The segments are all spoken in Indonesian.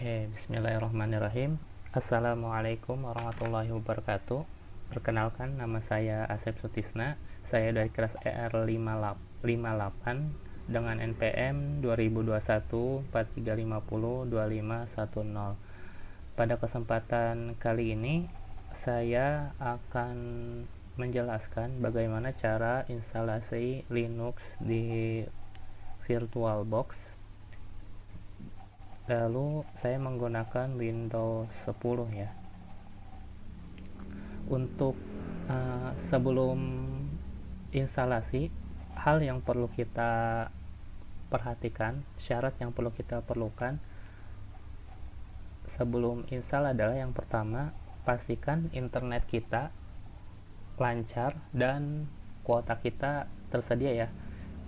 Oke, bismillahirrahmanirrahim. Assalamualaikum warahmatullahi wabarakatuh. Perkenalkan, nama saya Asep Sutisna. Saya dari kelas ER58 dengan NPM 2021 4350 2510. Pada kesempatan kali ini, saya akan menjelaskan bagaimana cara instalasi Linux di VirtualBox. Lalu saya menggunakan Windows 10 ya. Untuk sebelum instalasi, hal yang perlu kita perhatikan, syarat yang perlu kita perlukan sebelum install adalah yang pertama, pastikan internet kita lancar dan kuota kita tersedia ya.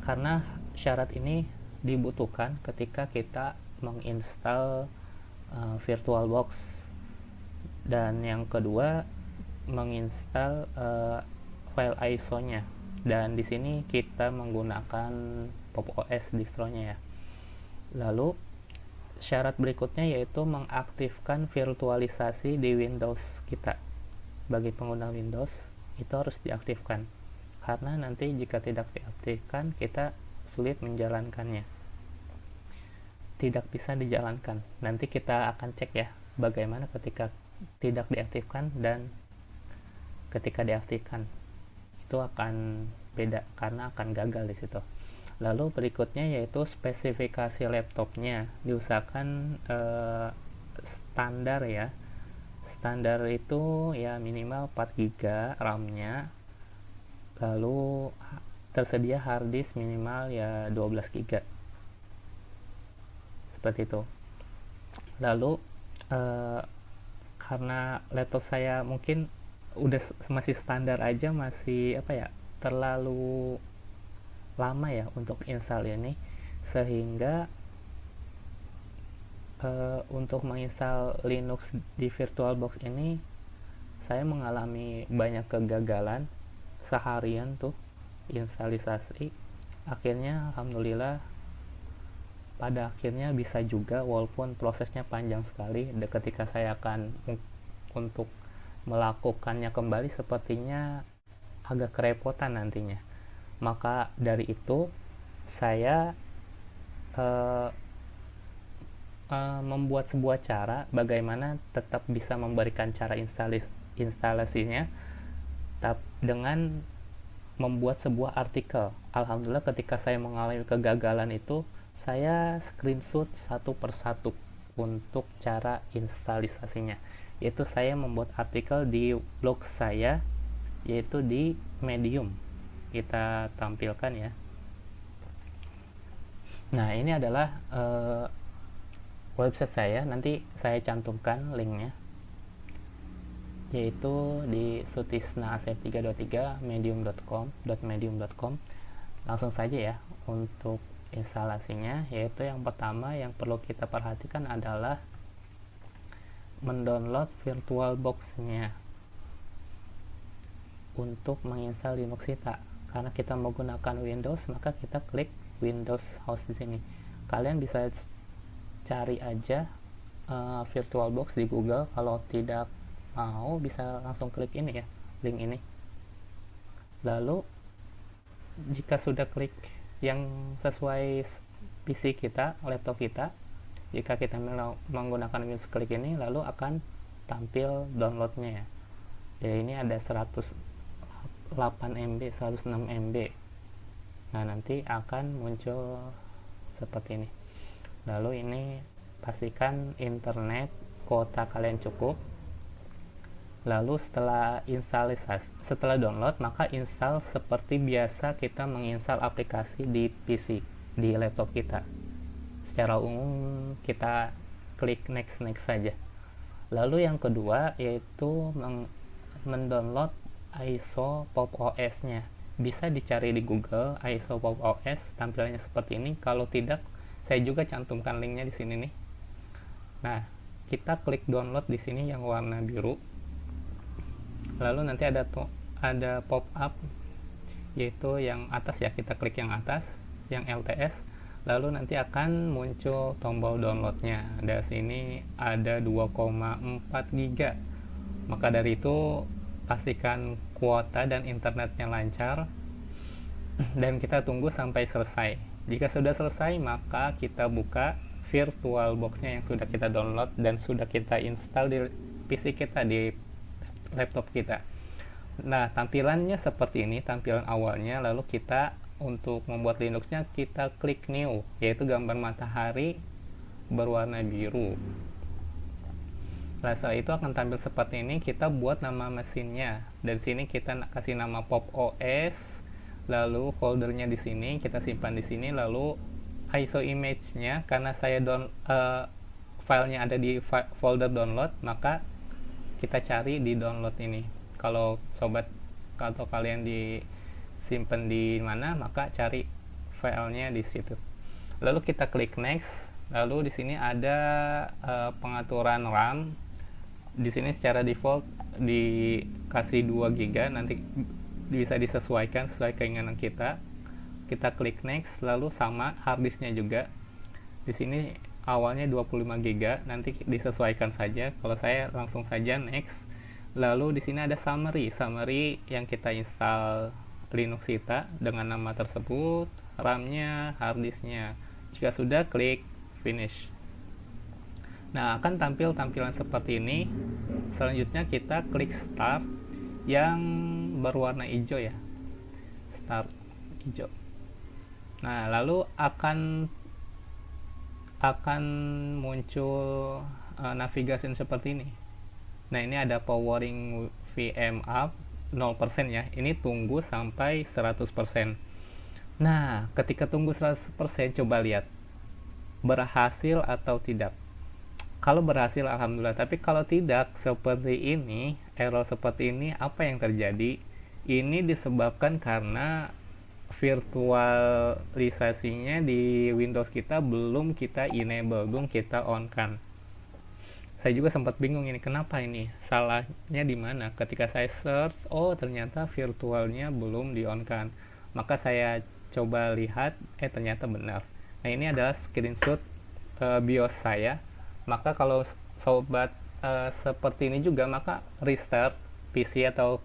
Karena syarat ini dibutuhkan ketika kita menginstal VirtualBox. Dan yang kedua, menginstal file ISO-nya. Dan di sini kita menggunakan Pop! OS distronya ya. Lalu syarat berikutnya yaitu mengaktifkan virtualisasi di Windows kita. Bagi pengguna Windows itu harus diaktifkan. Karena nanti jika tidak diaktifkan kita sulit menjalankannya. Tidak bisa dijalankan. Nanti kita akan cek ya bagaimana ketika tidak diaktifkan dan ketika diaktifkan. Itu akan beda karena akan gagal di situ. Lalu berikutnya yaitu spesifikasi laptopnya. Diusahakan standar ya. Standar itu ya minimal 4 GB RAM-nya. Lalu tersedia hard disk minimal ya 12 GB. Seperti itu. Lalu karena laptop saya mungkin udah masih standar aja, masih terlalu lama ya untuk install ini, sehingga untuk menginstal Linux di VirtualBox ini saya mengalami banyak kegagalan seharian tuh instalisasi. Akhirnya alhamdulillah pada akhirnya bisa juga, walaupun prosesnya panjang sekali. Ketika saya akan untuk melakukannya kembali sepertinya agak kerepotan nantinya. Maka dari itu saya membuat sebuah cara bagaimana tetap bisa memberikan cara instalasinya dengan membuat sebuah artikel. Alhamdulillah ketika saya mengalami kegagalan itu, saya screenshot satu persatu untuk cara instalisasinya. Yaitu saya membuat artikel di blog saya, yaitu di Medium. Kita tampilkan ya. Nah, ini adalah website saya. Nanti saya cantumkan linknya, yaitu di sutisnaasep323 medium.com. Langsung saja ya untuk instalasinya. Yaitu yang pertama yang perlu kita perhatikan adalah mendownload VirtualBox-nya untuk menginstal Linux kita. Karena kita menggunakan Windows, maka kita klik Windows Host di sini. Kalian bisa cari aja VirtualBox di Google. Kalau tidak mau bisa langsung klik ini ya, link ini. Lalu jika sudah klik yang sesuai PC kita, laptop kita, jika kita menggunakan Windows, klik ini, lalu akan tampil downloadnya ya. Jadi ini ada 108 MB, 106 MB. Nah, nanti akan muncul seperti ini. Lalu ini pastikan internet kuota kalian cukup. Lalu setelah download, maka install seperti biasa kita menginstal aplikasi di PC, di laptop kita. Secara umum kita klik next saja. Lalu yang kedua yaitu mendownload ISO Pop! OS-nya. Bisa dicari di Google ISO Pop! OS, tampilannya seperti ini. Kalau tidak, saya juga cantumkan linknya di sini nih. Nah, kita klik download di sini yang warna biru. Lalu nanti ada pop up, yaitu yang atas ya, kita klik yang atas, yang LTS. lalu nanti akan muncul tombol downloadnya. Dari sini ada 2,4 giga. Maka dari itu pastikan kuota dan internetnya lancar dan kita tunggu sampai selesai. Jika sudah selesai, maka kita buka VirtualBox-nya yang sudah kita download dan sudah kita install di PC kita, di laptop kita. Nah, tampilannya seperti ini, tampilan awalnya. Lalu kita untuk membuat Linux-nya, kita klik New, yaitu gambar matahari berwarna biru. Nah, setelah itu akan tampil seperti ini. Kita buat nama mesinnya. Dari sini kita kasih nama Pop OS, lalu foldernya di sini kita simpan di sini, lalu ISO image-nya karena saya filenya ada di folder download, maka kita cari di download ini. Kalau sobat atau kalian disimpan di mana, maka cari filenya di situ. Lalu kita klik next. Lalu di sini ada pengaturan RAM. Di sini secara default dikasih 2 GB, nanti bisa disesuaikan sesuai keinginan kita. Kita klik next, lalu sama harddisknya juga. Di sini awalnya 25 GB, nanti disesuaikan saja. Kalau saya langsung saja next. Lalu di sini ada summary yang kita install Linux kita dengan nama tersebut, RAM-nya, harddisknya. Jika sudah, klik finish. Nah, akan tampil tampilan seperti ini. Selanjutnya kita klik start yang berwarna hijau ya, start hijau. Nah, lalu akan muncul navigasi seperti ini. Nah, ini ada powering VM up 0% ya. Ini tunggu sampai 100%. Nah, ketika tunggu 100%, coba lihat berhasil atau tidak. Kalau berhasil, alhamdulillah. Tapi kalau tidak, seperti ini, error seperti ini, apa yang terjadi? Ini disebabkan karena virtualisasinya di Windows kita belum kita enable, belum kita on kan. Saya juga sempat bingung ini, kenapa ini? Salahnya di mana? Ketika saya search, oh ternyata virtualnya belum di on kan. Maka saya coba lihat, ternyata benar. Nah, ini adalah screenshot BIOS saya. Maka kalau sobat seperti ini juga, maka restart PC atau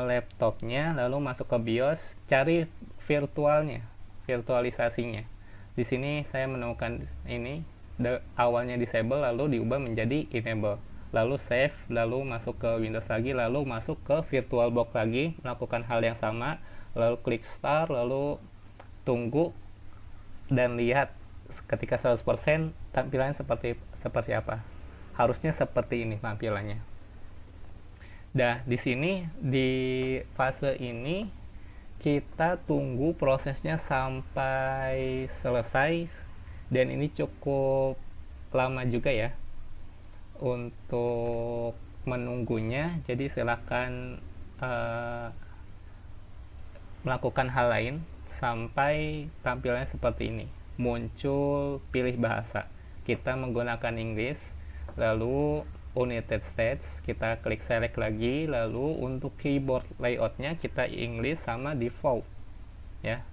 laptopnya, lalu masuk ke BIOS, cari virtualisasinya. Di sini saya menemukan ini, awalnya disable lalu diubah menjadi enable, lalu save, lalu masuk ke Windows lagi, lalu masuk ke VirtualBox lagi, melakukan hal yang sama, lalu klik start, lalu tunggu dan lihat ketika 100% tampilannya seperti apa. Harusnya seperti ini tampilannya. Nah, di sini di fase ini kita tunggu prosesnya sampai selesai, dan ini cukup lama juga ya untuk menunggunya. Jadi silakan melakukan hal lain sampai tampilannya seperti ini. Muncul pilih bahasa, kita menggunakan English, lalu United States, kita klik select lagi, lalu untuk keyboard layoutnya kita English sama default ya,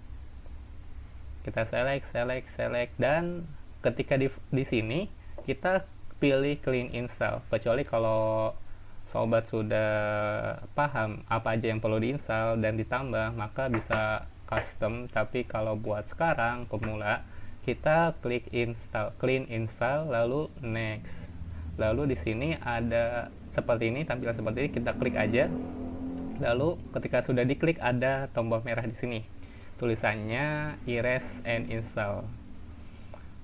kita select, dan ketika di sini kita pilih clean install, kecuali kalau sobat sudah paham apa aja yang perlu diinstal dan ditambah, maka bisa custom. Tapi kalau buat sekarang pemula, kita klik install, clean install, lalu next. Lalu di sini ada seperti ini, tampilan seperti ini, kita klik aja. Lalu ketika sudah diklik ada tombol merah di sini, tulisannya erase and install.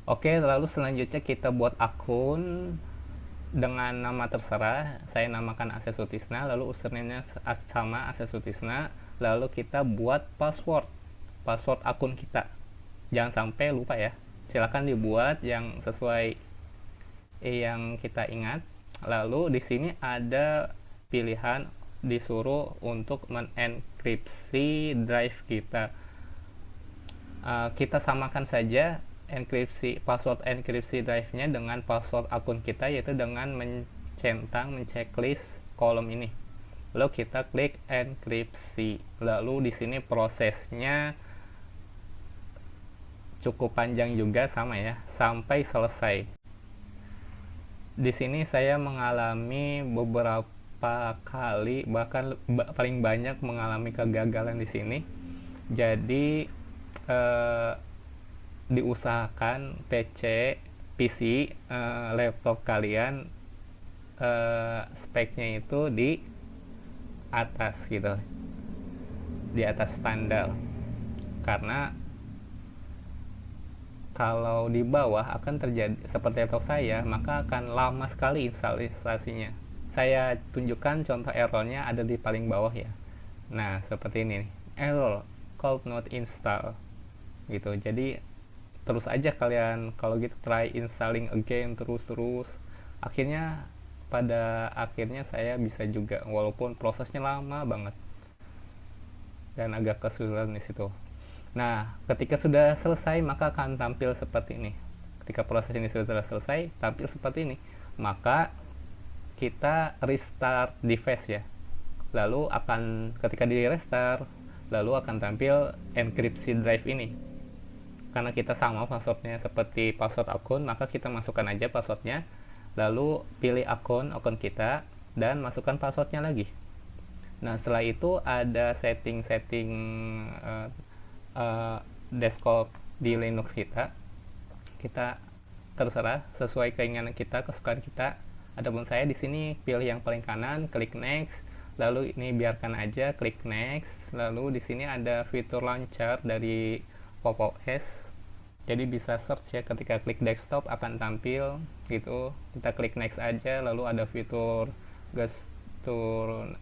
Oke, lalu selanjutnya kita buat akun dengan nama terserah. Saya namakan Ases Sutisna, lalu username-nya sama Ases Sutisna. Lalu kita buat password akun kita. Jangan sampai lupa ya. Silakan dibuat yang sesuai yang kita ingat. Lalu di sini ada pilihan disuruh untuk menenkripsi drive kita. Kita samakan saja password enkripsi drive-nya dengan password akun kita, yaitu dengan menceklis kolom ini. Lalu kita klik enkripsi. Lalu di sini prosesnya cukup panjang juga, sama ya, sampai selesai. Di sini saya mengalami beberapa kali, bahkan paling banyak mengalami kegagalan di sini. Jadi eh, diusahakan PC, laptop kalian speknya itu di atas gitu, di atas standar, karena kalau di bawah akan terjadi seperti laptop saya, maka akan lama sekali instalasinya. Saya tunjukkan contoh errornya ada di paling bawah ya. Nah, seperti ini nih. Error could not install gitu. Jadi terus aja kalian kalau gitu try installing again, terus akhirnya pada akhirnya saya bisa juga, walaupun prosesnya lama banget dan agak kesulitan di situ. Nah, ketika sudah selesai maka akan tampil seperti ini. Ketika proses ini sudah selesai, tampil seperti ini. Maka kita restart device ya. Lalu akan ketika di restart, lalu akan tampil enkripsi drive ini. Karena kita sama passwordnya seperti password akun, maka kita masukkan aja passwordnya, lalu pilih akun kita, dan masukkan passwordnya lagi. Nah, setelah itu ada setting-setting desktop di Linux kita terserah sesuai keinginan kita, kesukaan kita. Adapun saya di sini pilih yang paling kanan, klik next, lalu ini biarkan aja, klik next. Lalu di sini ada fitur launcher dari PopOS, jadi bisa search ya, ketika klik desktop akan tampil gitu. Kita klik next aja, lalu ada fitur gesture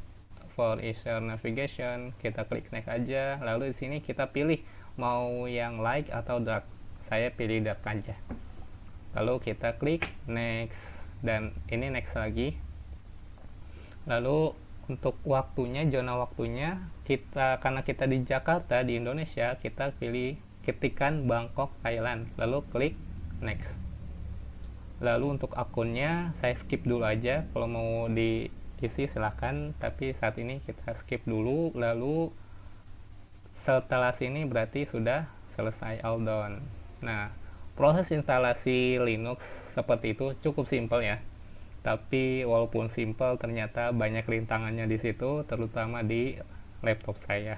for easier navigation, kita klik next aja, lalu di sini kita pilih mau yang like atau dark. Saya pilih dark aja, lalu kita klik next, dan ini next lagi. Lalu untuk waktunya, zona waktunya, karena kita di Jakarta di Indonesia, kita ketikan Bangkok Thailand, lalu klik next. Lalu untuk akunnya saya skip dulu aja, kalau mau diisi silahkan, tapi saat ini kita skip dulu. Lalu setelah sini berarti sudah selesai all done. Nah, proses instalasi Linux seperti itu cukup simpel ya. Tapi walaupun simpel, ternyata banyak rintangannya di situ, terutama di laptop saya.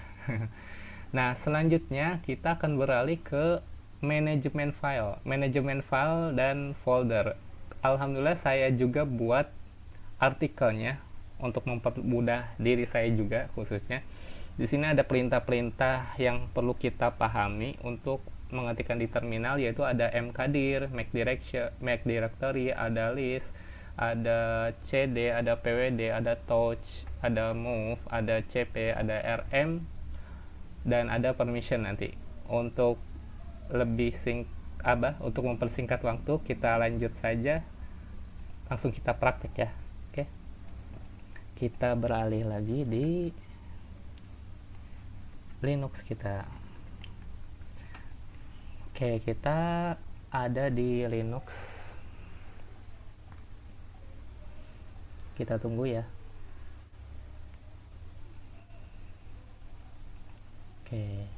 Nah, selanjutnya kita akan beralih ke manajemen file dan folder. Alhamdulillah saya juga buat artikelnya untuk mempermudah diri saya juga khususnya. Di sini ada perintah-perintah yang perlu kita pahami untuk mengetikkan di terminal, yaitu ada mkdir, make directory, ada list, ada cd, ada pwd, ada touch, ada move, ada cp, ada rm, dan ada permission nanti. Untuk lebih untuk mempersingkat waktu, kita lanjut saja, langsung kita praktek ya. Oke, kita beralih lagi di Linux kita. Oke, kita ada di Linux. Kita tunggu ya. Oke.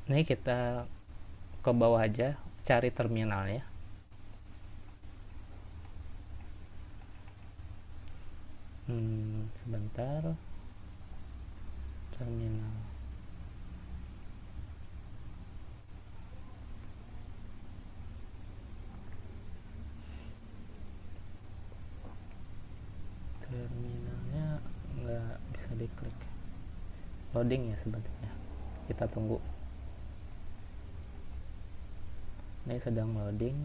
Ini kita ke bawah aja, cari terminal ya. Sebentar. Terminal. Terminalnya nggak bisa diklik. Loading ya sebenarnya. Kita tunggu. Ini sedang loading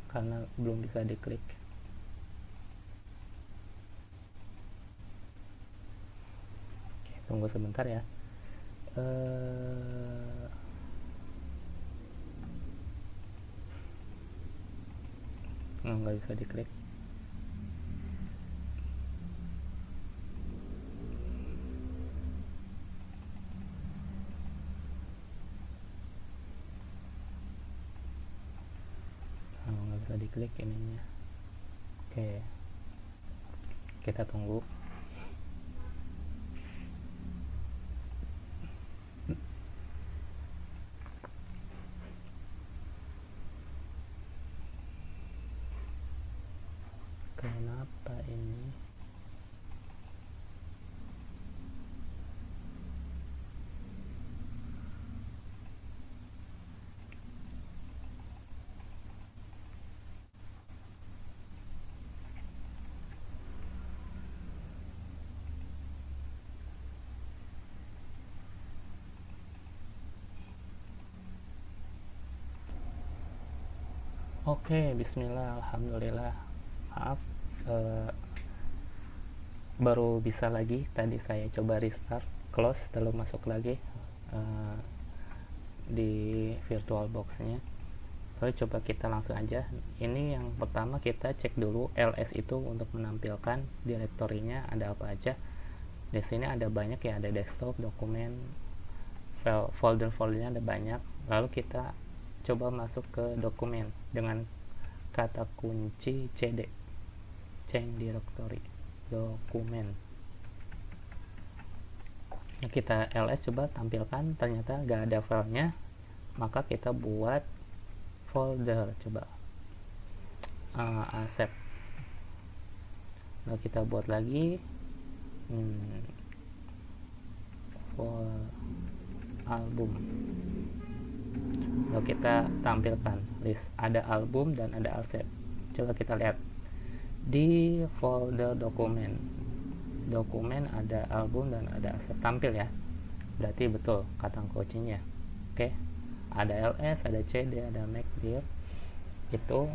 karena belum bisa diklik. Oke, tunggu sebentar ya. Nggak bisa diklik. Nggak bisa diklik ininya. Oke, kita tunggu. Oke, bismillah, alhamdulillah. Maaf, eh, baru bisa lagi. Tadi saya coba restart, close, lalu masuk lagi eh, di VirtualBox-nya. Lalu coba kita langsung aja. Ini yang pertama kita cek dulu ls itu untuk menampilkan direktorinya ada apa aja. Di sini ada banyak ya, ada desktop, dokumen, file, folder-foldernya ada banyak. Lalu kita coba masuk ke dokumen dengan kata kunci cd, change directory, dokumen. Nah, kita ls coba tampilkan, ternyata gak ada filenya, maka kita buat folder, coba asep. Lalu kita buat lagi album. Lalu kita tampilkan list, ada album dan ada asep. Coba kita lihat di folder dokumen ada album dan ada asep tampil ya, berarti betul kata kuncinya. Oke, ada ls, ada cd, ada macdir itu.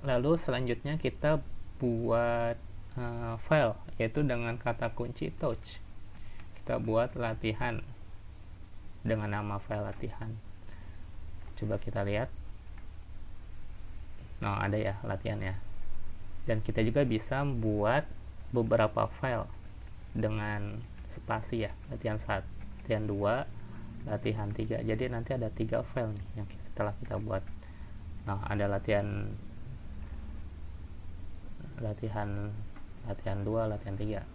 Lalu selanjutnya kita buat file, yaitu dengan kata kunci touch. Kita buat latihan dengan nama file latihan. Coba kita lihat. Nah, ada ya latihan ya. Dan kita juga bisa buat beberapa file dengan spasi ya, latihan 1, latihan 2, latihan 3. Jadi nanti ada 3 file nih yang setelah kita buat. Nah, ada latihan 2, latihan 3.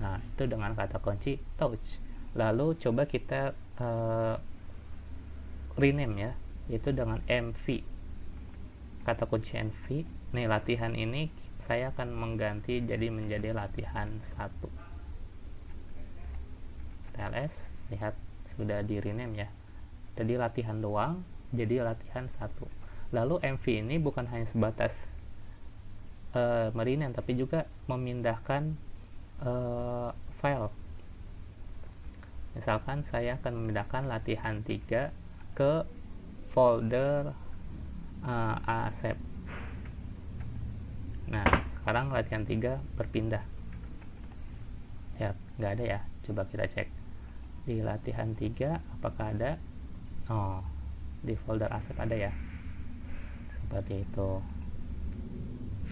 Nah, itu dengan kata kunci touch. Lalu coba kita rename ya, yaitu dengan mv, kata kunci mv. Nih, latihan ini saya akan mengganti menjadi latihan 1. TLS, lihat sudah di rename ya, tadi latihan doang jadi latihan 1. Lalu mv ini bukan hanya sebatas merename, tapi juga memindahkan file. Misalkan saya akan memindahkan latihan 3 ke folder asep. Nah, sekarang latihan 3 berpindah ya, nggak ada ya. Coba kita cek di latihan 3 apakah ada. Oh, di folder asep ada ya, seperti itu.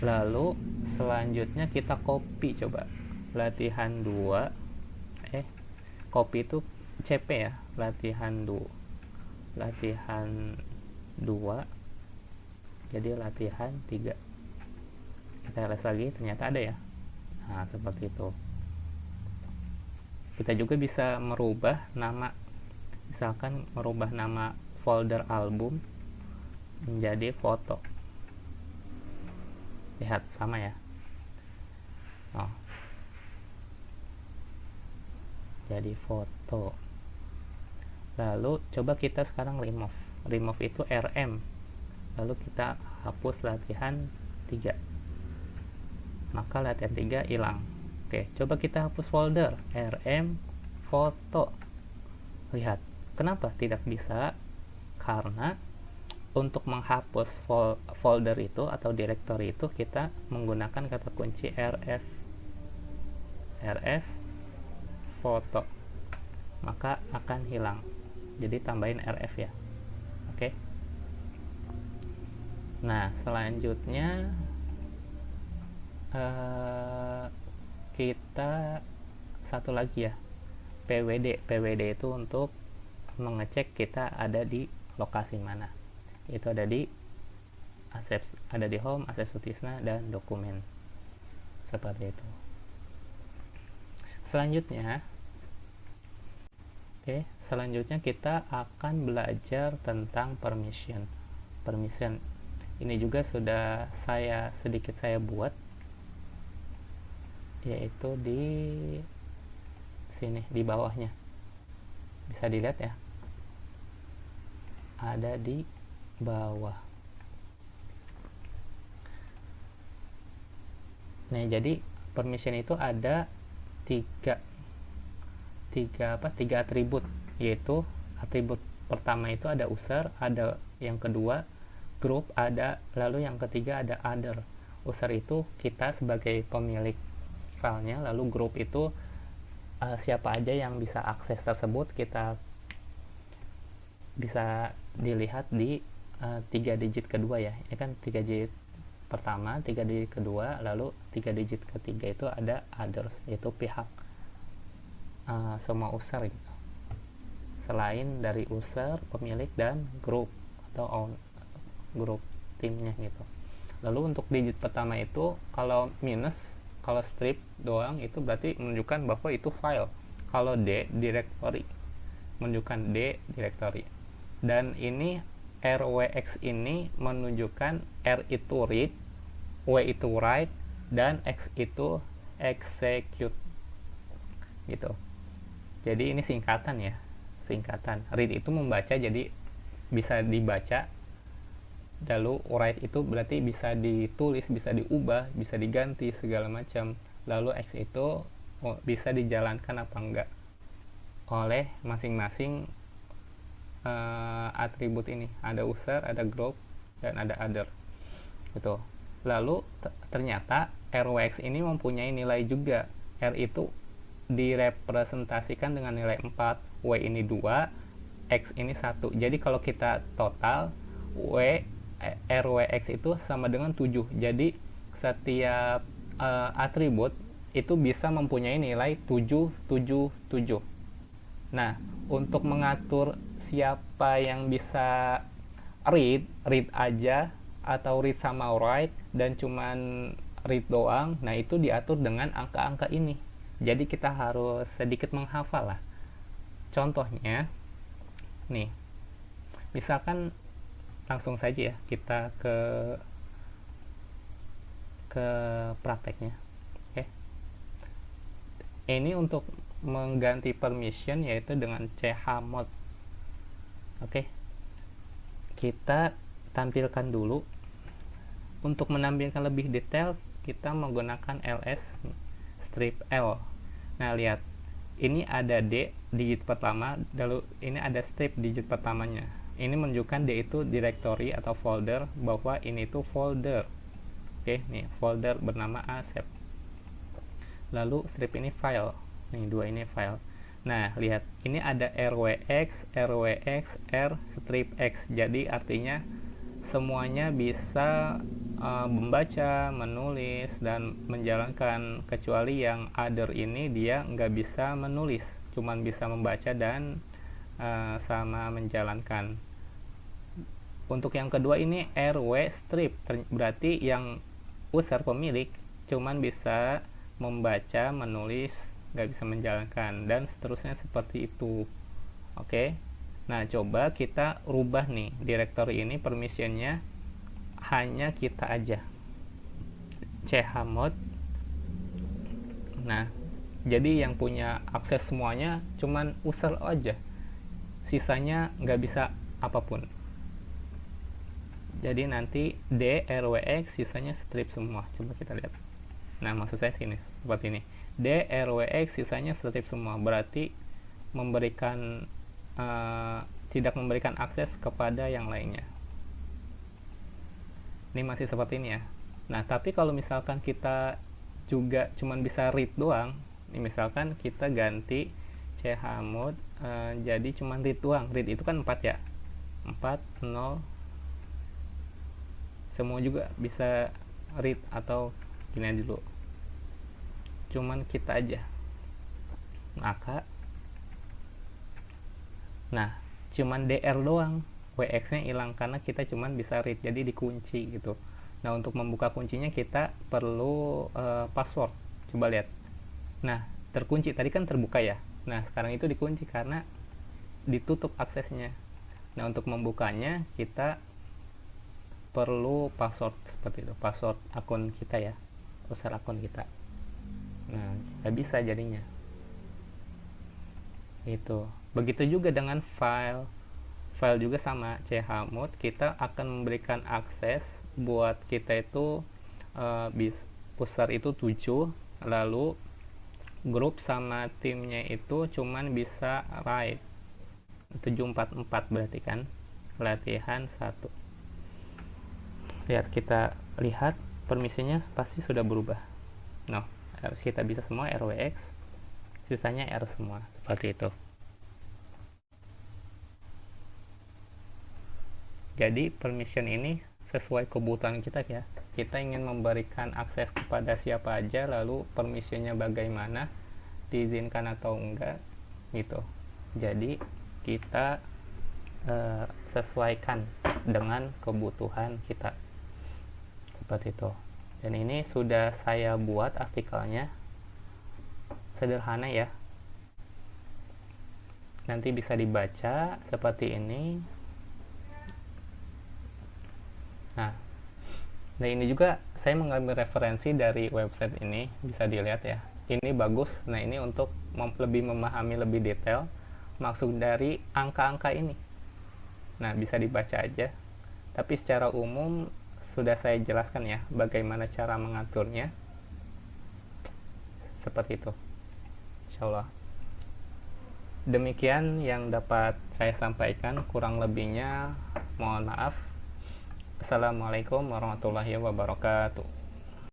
Lalu selanjutnya kita copy, coba latihan 2, copy itu cp ya, latihan 2 jadi latihan 3. Kita ls lagi, ternyata ada ya. Nah, seperti itu. Kita juga bisa merubah nama, misalkan merubah nama folder album menjadi foto. Lihat, sama ya. Oh, jadi foto. Lalu coba kita sekarang remove itu rm, lalu kita hapus latihan 3, maka latihan 3 hilang. Oke, coba kita hapus folder rm foto. Lihat, kenapa tidak bisa? Karena untuk menghapus folder itu atau directory itu kita menggunakan kata kunci rf foto, maka akan hilang. Jadi tambahin rf ya. Oke. Nah, selanjutnya kita satu lagi ya, pwd itu untuk mengecek kita ada di lokasi mana. Itu ada di asep, ada di home, asep Sutisna, dan dokumen, seperti itu. Selanjutnya kita akan belajar tentang permission. Ini juga sudah sedikit saya buat, yaitu di sini di bawahnya, bisa dilihat ya, ada di bawah. Nah, jadi permission itu ada tiga atribut, yaitu atribut pertama itu ada user, ada yang kedua group ada, lalu yang ketiga ada other. User itu kita sebagai pemilik filenya, lalu group itu siapa aja yang bisa akses tersebut, kita bisa dilihat di 3 digit kedua ya kan, 3 digit pertama, 3 digit kedua, lalu 3 digit ketiga itu ada others, yaitu pihak semua user gitu, selain dari user, pemilik, dan grup atau grup timnya gitu. Lalu untuk digit pertama itu kalau minus, kalau strip doang itu berarti menunjukkan bahwa itu file. Kalau D, directory, menunjukkan D, directory. Dan ini RWX ini menunjukkan R itu read, W itu write, dan X itu execute gitu. Jadi ini singkatan ya, singkatan. Read itu membaca, jadi bisa dibaca, lalu write itu berarti bisa ditulis, bisa diubah, bisa diganti segala macam. Lalu X itu bisa dijalankan apa enggak oleh masing-masing atribut ini. Ada user, ada group, dan ada other gitu. Lalu ternyata RWX ini mempunyai nilai juga. R itu direpresentasikan dengan nilai 4, W ini 2, X ini 1. Jadi kalau kita total, RWX itu sama dengan 7. Jadi setiap atribut itu bisa mempunyai nilai 777. Nah, untuk mengatur siapa yang bisa read aja atau read sama write dan cuman read doang, nah itu diatur dengan angka-angka ini. Jadi kita harus sedikit menghafal lah. Contohnya nih, misalkan langsung saja ya kita ke prakteknya. Oke. Ini untuk mengganti permission yaitu dengan chmod. Oke. Kita tampilkan dulu. Untuk menampilkan lebih detail, kita menggunakan ls strip L. Nah, lihat. Ini ada D digit pertama, lalu ini ada strip digit pertamanya. Ini menunjukkan D itu directory atau folder, bahwa ini tuh folder. Oke, nih folder bernama asep. Lalu strip ini file. Nih dua ini file. Nah, lihat, ini ada RWX, R strip X. Jadi artinya semuanya bisa membaca, menulis, dan menjalankan, kecuali yang other ini dia nggak bisa menulis, cuman bisa membaca dan sama menjalankan. Untuk yang kedua ini RW strip, berarti yang user pemilik cuman bisa membaca, menulis, nggak bisa menjalankan, dan seterusnya seperti itu. Oke. Nah, coba kita rubah nih directory ini, permissionnya hanya kita aja, chmod. Nah, jadi yang punya akses semuanya cuman user aja, sisanya nggak bisa apapun. Jadi nanti D, RWX, sisanya strip semua. Coba kita lihat. Nah, maksud saya sini, seperti ini. D, RWX, sisanya strip semua. Berarti memberikan tidak memberikan akses kepada yang lainnya. Ini masih seperti ini ya. Nah, tapi kalau misalkan kita juga cuman bisa read doang, ini misalkan kita ganti chmod jadi cuman read doang. Read itu kan 4 ya. 4, 0. Semua juga bisa read, atau gini dulu. Cuman kita aja. Maka cuman DR doang, WX nya hilang karena kita cuman bisa read, jadi dikunci gitu. Nah, untuk membuka kuncinya kita perlu password. Coba lihat. Nah, terkunci, tadi kan terbuka ya. Nah, sekarang itu dikunci karena ditutup aksesnya. Nah, untuk membukanya kita perlu password seperti itu, password akun kita ya, user akun kita. Nah, nggak bisa jadinya. Itu. Begitu juga dengan file juga sama, chmod kita akan memberikan akses buat kita itu user itu 7, lalu grup sama timnya itu cuman bisa write 744, berarti kan latihan 1. kita lihat permisinya pasti sudah berubah. No, kita bisa semua RWX, sisanya R semua, seperti itu. Jadi permission ini sesuai kebutuhan kita ya. Kita ingin memberikan akses kepada siapa aja, lalu permissionnya bagaimana, diizinkan atau enggak gitu. Jadi kita sesuaikan dengan kebutuhan kita, seperti itu. Dan ini sudah saya buat artikelnya, sederhana ya, nanti bisa dibaca seperti ini. Nah, dan ini juga saya mengambil referensi dari website ini, bisa dilihat ya, ini bagus. Nah, ini untuk lebih memahami lebih detail maksud dari angka-angka ini. Nah, bisa dibaca aja, tapi secara umum sudah saya jelaskan ya bagaimana cara mengaturnya, seperti itu. Insyaallah demikian yang dapat saya sampaikan, kurang lebihnya mohon maaf. Assalamualaikum warahmatullahi wabarakatuh.